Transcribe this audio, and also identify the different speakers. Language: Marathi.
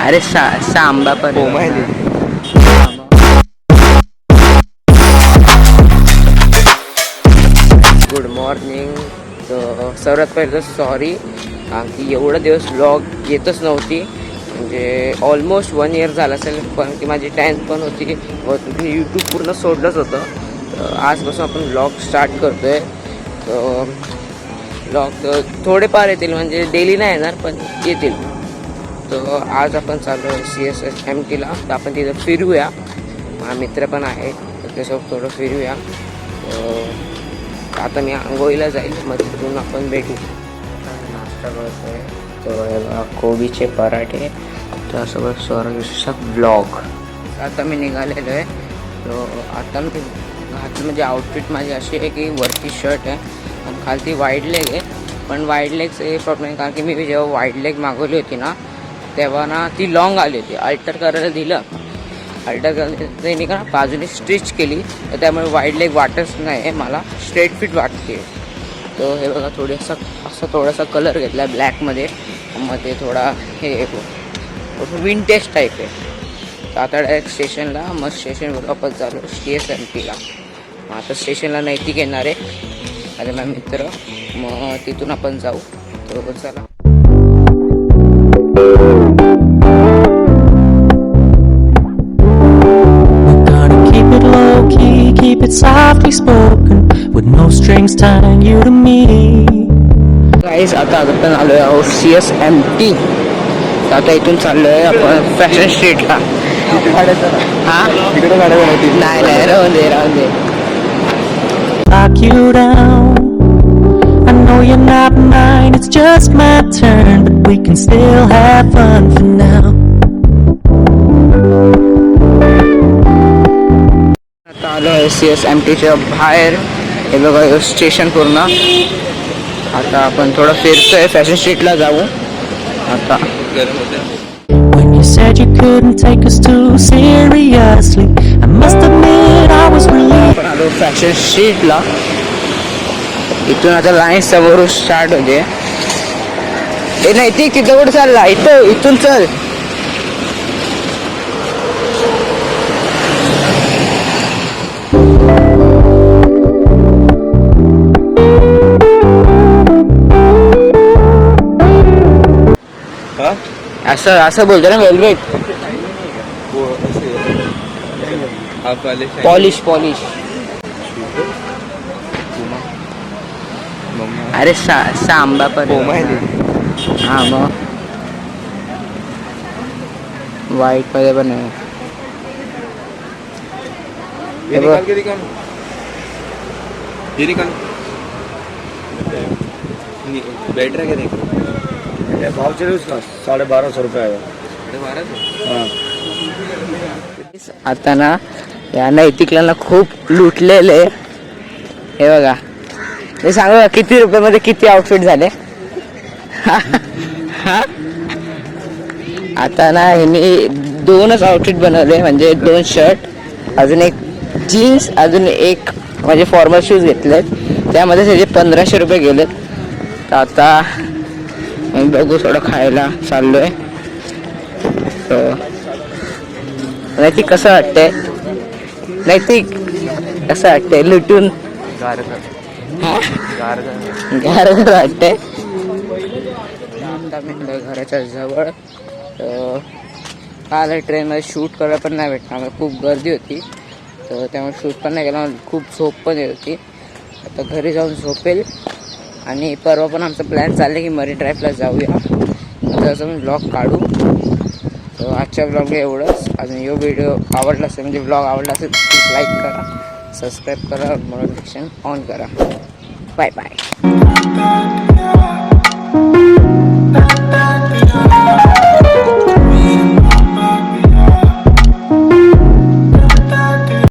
Speaker 1: अरे सांबा पण गुड मॉर्निंग. तर सर्वात पहिलं सॉरी की एवढा दिवस व्लॉग येतच नव्हती. म्हणजे ऑलमोस्ट 1 इयर झालं असेल, पण ती माझी 10th पण होती व मी यूट्यूब पूर्ण सोडलंच होतं. तर आजपासून आपण व्लॉग स्टार्ट करतो आहे. तर व्लॉग थोडेफार येतील, म्हणजे डेली नाही येणार पण येतील. तर आज आपण चाललो आहे CSMTला. तर आपण तिथं फिरूया. माझा मित्र पण आहे, त्याच्यासोबत थोडं फिरूया. आता मी आंघोळीला जाईल, मग तिथून आपण भेटू. नाश्ता करतो आहे. तर कोबीचे पराठे, त्यासोबत स्वरविषयक ब्लॉग. आता मी निघालेलो आहे. तर आता मी घातलं, म्हणजे आउटफिट माझी अशी आहे की वरती शर्ट आहे आणि खालती वाईड लेग आहे. पण वाईड लेगचं हे प्रॉब्लेम आहे, कारण की मी जेव्हा वाईड लेग मागवली होती ना, तेव्हा ना ती लॉंग आली होती. अल्टर करायला दिलं, अल्टर करायला मी का बाजूने स्टिच केली, तर त्यामुळे वाईड लेग वाटत नाही, मला स्ट्रेट फिट वाटते. तर हे बघा, थोडासा कलर घेतला आहे ब्लॅकमध्ये. मग ते थोडा हे विंटेज टाईप आहे. तर आता डायरेक्ट स्टेशनला, मग स्टेशनवर आपण चालू CSMTला. मग आता स्टेशनला नैतिक येणार आहे आणि माझा मित्र, मग तिथून आपण जाऊ. तर चला.
Speaker 2: Keep it softly spoken with no strings tying you to me.
Speaker 1: गाईस, आता आपण आलो आहे CSMT. आता इथून चाललो आहे आपण फॅशन स्ट्रीटला. हां, नाही राहून दे.
Speaker 2: Lock you down. I know you're not mine, it's just my turn, but we can still have fun for now.
Speaker 1: आता आलो आहे CSMTच्या बाहेर. हे बघा स्टेशन पूर्ण. आता आपण थोडं फिरतोय, फॅशन स्ट्रीटला जाऊ. आता
Speaker 2: When you said you couldn't take us too seriously, I must admit I was relieved.
Speaker 1: आपण आलो फॅशन स्ट्रीटला. इथून आता लाईन समोरून स्टार्ट होते. हे नाही ती तिथं कुठं चालला, इथून चल. असं बोलतो ना, वेलवेट पॉलिश. अरे सांबा पण हा, मग वाईट मध्ये पण आहे.
Speaker 3: बेटर है क्या? भाव चले उसका 1250 रुपये आएगा.
Speaker 1: आता ना या नैतिकला खूप लुटलेले. हे बघा, हे सांगू का किती रुपयामध्ये किती आउटफिट झाले. आता ना ह्यांनी 2च आउटफिट बनवले, म्हणजे 2 शर्ट, अजून एक जीन्स, अजून एक म्हणजे फॉर्मल शूज घेतलेत. त्यामध्ये त्याचे 1500 रुपये गेलेत. तर आता बघू, थोडं खायला चाललोय. नैतिक कसं वाटतंय? नैतिक कसं वाटतंय लुटून? गार वाटतंय. आता मी घराच्या जवळ. काल ट्रेनमध्ये शूट करायला पण नाही भेटणार, खूप गर्दी होती. तर त्यामुळे शूट पण नाही केला, खूप झोप पण येत होती. आता घरी जाऊन झोपेल. आणि परवा पण आमचा प्लॅन चालला की मरीन ड्राईव्हला जाऊया. त्याचा मी ब्लॉग काढू. तर आजच्या ब्लॉगला एवढंच. अजून यो व्हिडिओ आवडला असेल, म्हणजे ब्लॉग आवडला असेल, प्लीज लाईक करा, सबस्क्राईब करा, नोटिफिकेशन ऑन करा. बाय.